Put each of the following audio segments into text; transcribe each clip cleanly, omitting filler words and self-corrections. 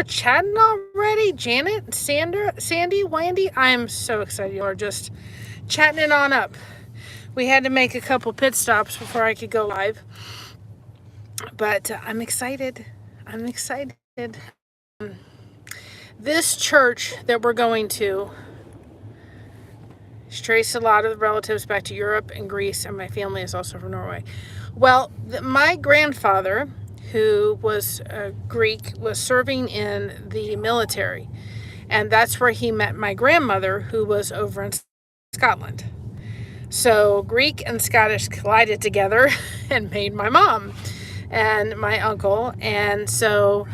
are chatting already. Janet, Sandra, Sandy, Wendy. I am so excited. You are just chatting it on up. We had to make a couple pit stops before I could go live. But I'm excited. I'm excited. This church that we're going to traced a lot of the relatives back to Europe and Greece, and my family is also from Norway. Well, my grandfather, who was Greek, was serving in the military, and that's where he met my grandmother, who was over in Scotland. So Greek and Scottish collided together and made my mom and my uncle. And so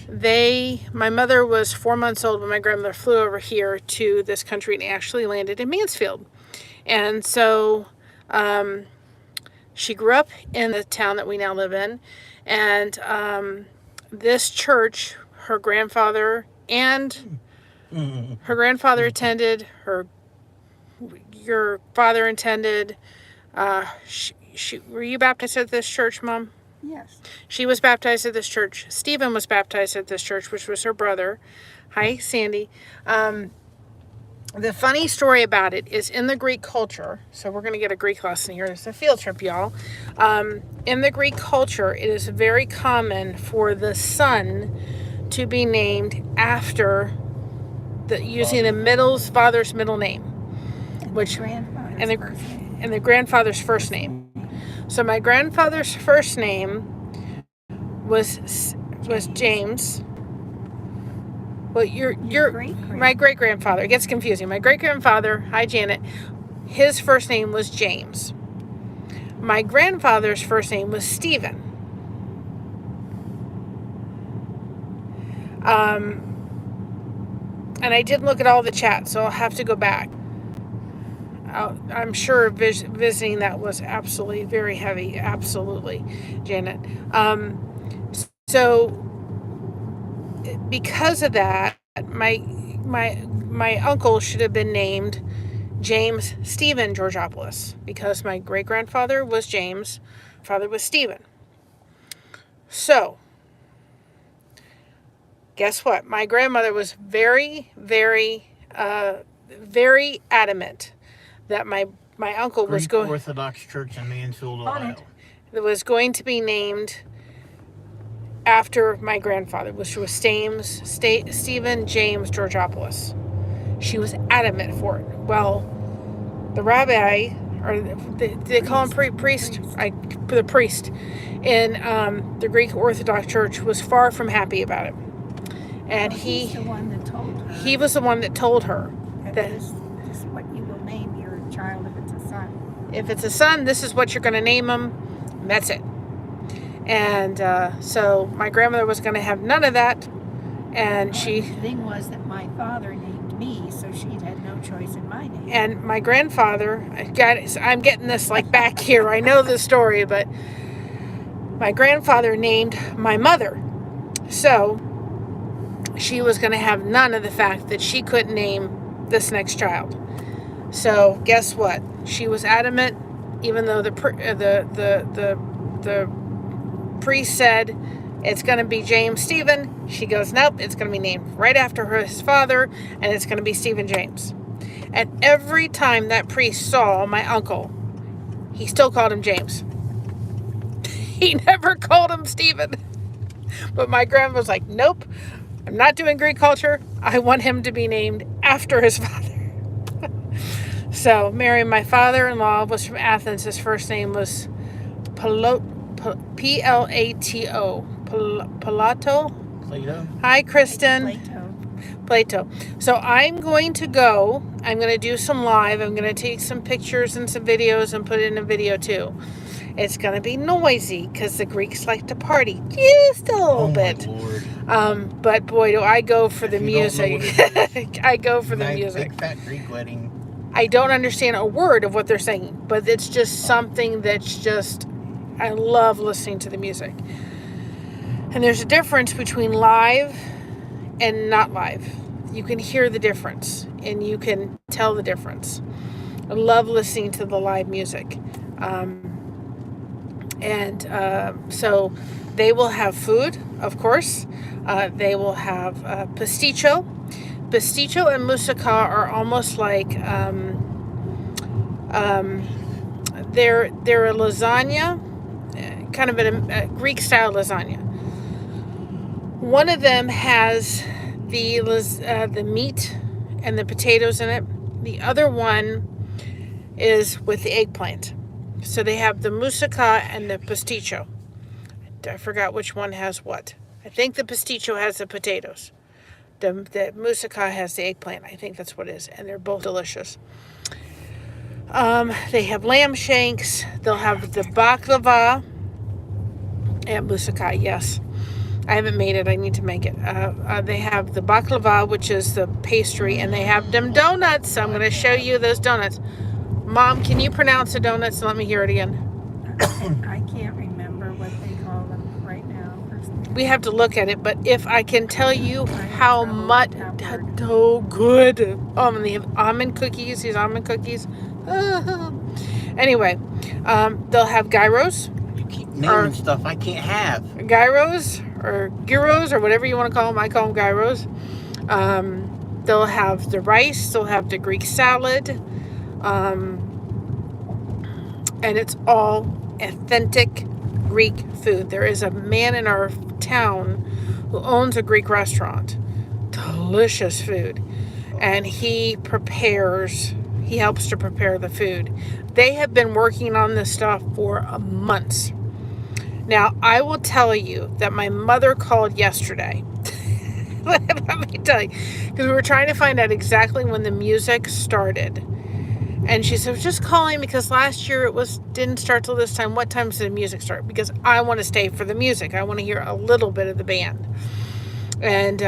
my mother was 4 months old when my grandmother flew over here to this country and actually landed in Mansfield. And so she grew up in the town that we now live in. And this church, her grandfather attended, your father attended. Were you baptized at this church, Mom? Yes. She was baptized at this church. Stephen was baptized at this church, which was her brother. Hi, Sandy. The funny story about it is in the Greek culture, so we're going to get a Greek lesson here. It's a field trip, y'all. In the Greek culture, it is very common for the son to be named after using the father's middle name, and the grandfather's first name. So my grandfather's first name was James. Well, my great grandfather. It gets confusing. My great grandfather, hi Janet, his first name was James. My grandfather's first name was Stephen. And I didn't look at all the chat, so I'll have to go back. I'm sure visiting that was absolutely very heavy. Absolutely, Janet. So because of that, my uncle should have been named James Stephen Georgopoulos, because my great grandfather was James, father was Stephen. So guess what? My grandmother was very, very, very adamant that my uncle was going Orthodox Church in Mansfield, Ohio. That was going to be named after my grandfather, which was Stephen James Georgopoulos. She was adamant for it. Well, the rabbi, or they call him priest, the priest in the Greek Orthodox Church was far from happy about it. And he was the one that told her. He was the one that told her that this is what you will name your child if it's a son. If it's a son, this is what you're going to name him. That's it. And so my grandmother was going to have none of that. And the thing was that my father named me, so she had no choice in my name. And my grandfather, I'm getting this like back here. I know the story, but my grandfather named my mother. So she was going to have none of the fact that she couldn't name this next child. So guess what? She was adamant, even though the priest said it's going to be James Stephen. She goes, nope, it's going to be named right after his father, and it's going to be Stephen James. And every time that priest saw my uncle, he still called him James. He never called him Stephen. But my grandma was like, nope, I'm not doing Greek culture. I want him to be named after his father. So Mary, my father-in-law, was from Athens. His first name was Plato. Plato. Hi, Kristen. Plato. So I'm going to go. I'm going to do some live. I'm going to take some pictures and some videos and put it in a video too. It's going to be noisy because the Greeks like to party just a little bit. But boy, do I go for the music. I go for the music. Big fat Greek wedding. I don't understand a word of what they're saying, but it's just something that's just, I love listening to the music. And there's a difference between live and not live. You can hear the difference and you can tell the difference. I love listening to the live music. So they will have food, of course. They will have pasticcio. Pasticcio and moussaka are almost like they're a lasagna, kind of a Greek style lasagna. One of them has the meat and the potatoes in it. The other one is with the eggplant. So they have the moussaka and the pasticcio. I forgot which one has what. I think the pasticcio has the potatoes. The moussaka has the eggplant. I think that's what it is. And they're both delicious. They have lamb shanks. They'll have the baklava and moussaka, yes. I haven't made it. I need to make it. They have the baklava, which is the pastry, and they have them donuts. I'm going to show you those donuts. Mom, can you pronounce the donuts? Let me hear it again. I can't remember what they call them right now. We have to look at it, but if I can tell you how much, so good. And they have almond cookies. These almond cookies. Anyway, they'll have gyros. You keep naming stuff I can't have. Gyros or gyros or whatever you want to call them. I call them gyros. They'll have the rice. They'll have the Greek salad. And it's all authentic Greek food. There is a man in our town who owns a Greek restaurant. Delicious food. And he helps to prepare the food. They have been working on this stuff for months. Now, I will tell you that my mother called yesterday. Let me tell you. Because we were trying to find out exactly when the music started. And she said, just calling because last year didn't start till this time. What time does the music start? Because I want to stay for the music. I want to hear a little bit of the band. And,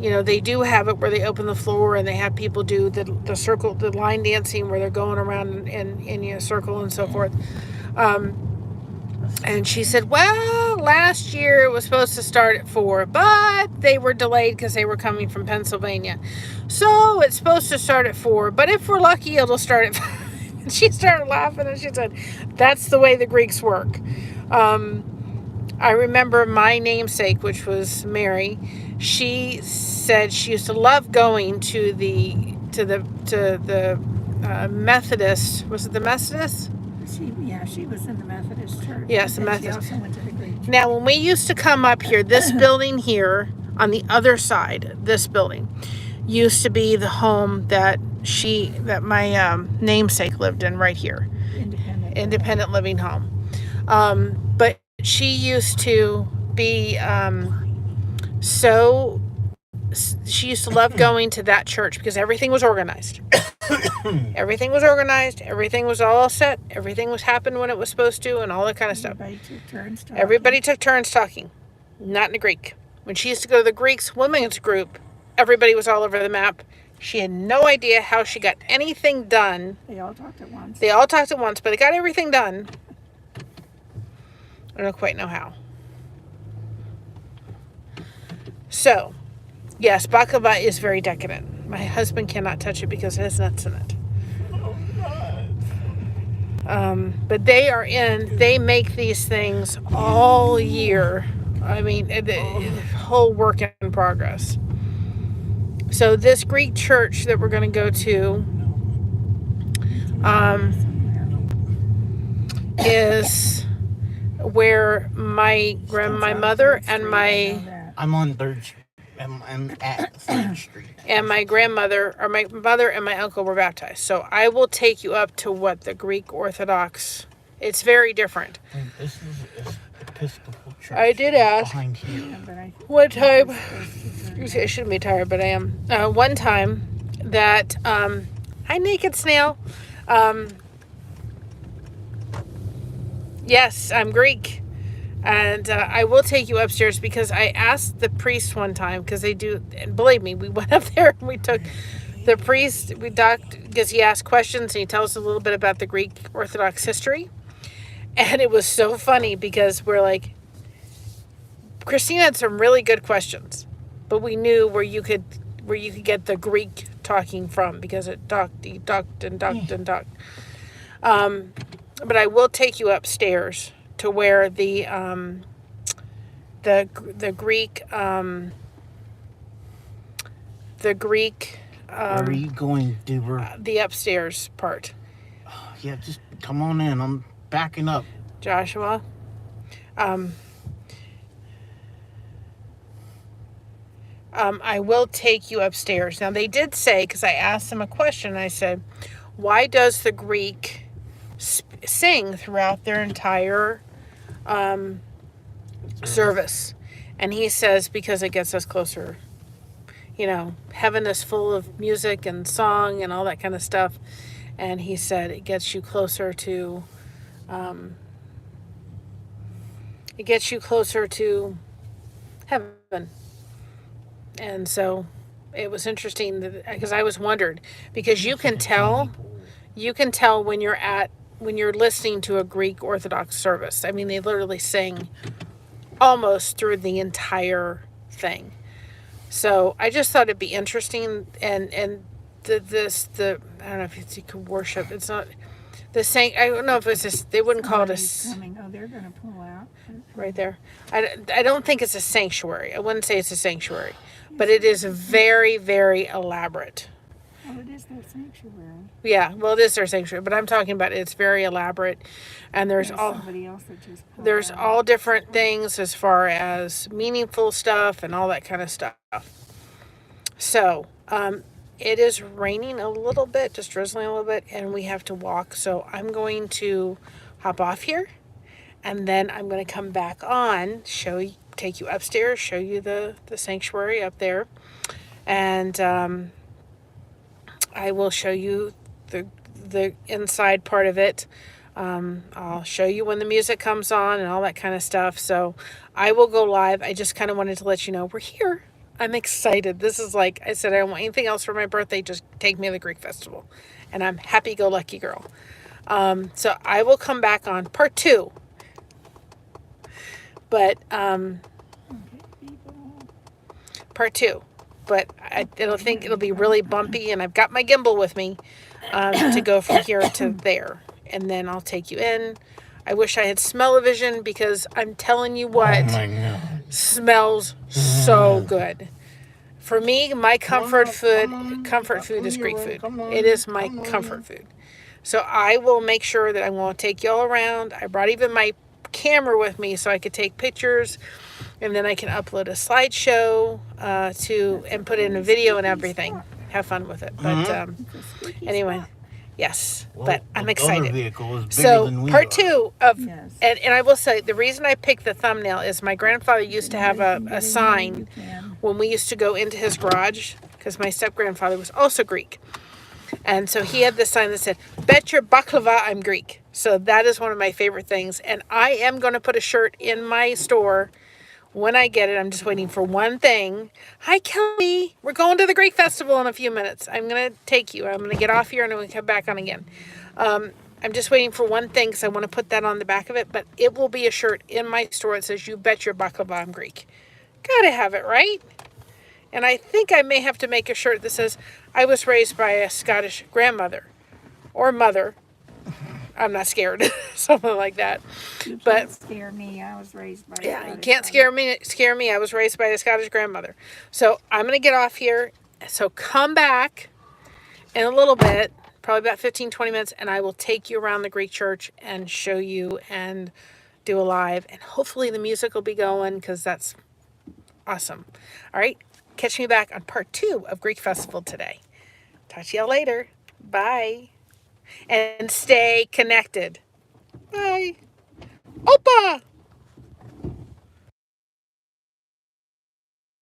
they do have it where they open the floor and they have people do the circle, the line dancing where they're going around in a circle and so forth. And she said, well, last year it was supposed to start at 4, but they were delayed because they were coming from Pennsylvania. So it's supposed to start at 4, but if we're lucky, it'll start at 5. And she started laughing and she said, that's the way the Greeks work. I remember my namesake, which was Mary. She said she used to love going to the Methodist. Was it the Methodist? She was in the Methodist church. Yes, the Methodist. She also went to the Greek church. Now, when we used to come up here, this building here, on the other side, this building, used to be the home that my namesake lived in right here. Independent living home. But she used to be she used to love going to that church because everything was organized. Everything was organized. Everything was all set. Everything was happened when it was supposed to and all that kind of stuff. Everybody took turns talking. Not in the Greek. When she used to go to the Greeks women's group, everybody was all over the map. She had no idea how she got anything done. They all talked at once. But they got everything done. I don't quite know how. So, yes, baklava is very decadent. My husband cannot touch it because it has nuts in it. But they make these things all year. I mean, the whole work in progress. So this Greek church that we're going to go to is where my mother and I'm on 3rd Street. I'm at 3rd Street. And my grandmother, or my mother and my uncle were baptized. So I will take you up to what the Greek Orthodox, it's very different. This is Episcopal Church. I did ask behind here. one time, I shouldn't be tired, but I am. One time that, hi naked snail. Yes, I'm Greek. And I will take you upstairs because I asked the priest one time because they do, and believe me, we went up there and we took the priest, we talked because he asked questions and he tells us a little bit about the Greek Orthodox history. And it was so funny because we're like, Christina had some really good questions, but we knew where you could get the Greek talking from because it ducked and ducked. But I will take you upstairs to where the the Greek Where are you going, Duber? the upstairs part. Yeah, just come on in. I'm backing up. Joshua. I will take you upstairs. Now, they did say, because I asked them a question, I said, why does the Greek sing throughout their entire service? And he says, because it gets us closer. You know, heaven is full of music and song and all that kind of stuff. And he said it gets you closer to, heaven. And so it was interesting because I was wondered, because you can tell when you're listening to a Greek Orthodox service. I mean, they literally sing almost through the entire thing. So I just thought it'd be interesting, and I don't know if you could worship. It's not the same. I don't know if it's just, they wouldn't call it Coming. Oh, they're going to pull out. right there. I don't think it's a sanctuary. I wouldn't say it's a sanctuary, but it is very, very elaborate. Oh, it is their sanctuary. Yeah, well, it is their sanctuary, but I'm talking about it's very elaborate, and there's somebody else that just pulled there's out. all different things as far as meaningful stuff and all that kind of stuff. So, it is raining a little bit, just drizzling a little bit, and we have to walk. So I'm going to hop off here, and then I'm going to come back on, take you upstairs, show you the sanctuary up there, and I will show you the inside part of it. I'll show you when the music comes on and all that kind of stuff. So I will go live. I just kind of wanted to let you know we're here. I'm excited. This is, like I said, I don't want anything else for my birthday. Just take me to the Greek festival. And I'm happy-go-lucky girl. So I will come back on part 2. But part 2. But I don't think it'll be really bumpy. And I've got my gimbal with me to go from here to there. And then I'll take you in. I wish I had smell-o-vision, because I'm telling you what, Oh my God. smells so good. For me, my comfort food is Greek food. It is my comfort food. So I will make sure that I'm going to take you all around. I brought even my camera with me so I could take pictures, and then I can upload a slideshow and put in a video and everything. Have fun with it. But anyway. Yes, Well, but I'm the excited. other vehicle is bigger So than we part are. 2 of, Yes. and I will say, the reason I picked the thumbnail is my grandfather used to have a sign when we used to go into his garage, because my step-grandfather was also Greek. And so he had this sign that said, "Bet your baklava I'm Greek." So that is one of my favorite things. And I am going to put a shirt in my store when I get it. I'm just waiting for one thing. Hi, Kelly. We're going to the Greek Festival in a few minutes. I'm going to take you. I'm going to get off here and I'm going to come back on again. I'm just waiting for one thing because I want to put that on the back of it. But it will be a shirt in my store that says, "You bet your baklava I'm Greek." Gotta have it, right? And I think I may have to make a shirt that says, "I was raised by a Scottish grandmother or mother." I'm not scared. Something like that. You But can't scare me. I was raised by. yeah, you can't scare me. I was raised by a Scottish grandmother. So I'm going to get off here. So come back in a little bit, probably about 15, 20 minutes, and I will take you around the Greek church and show you and do a live. And hopefully the music will be going, because that's awesome. All right. Catch me back on part 2 of Greek Festival today. Talk to y'all later. Bye. And stay connected. Bye. Opa!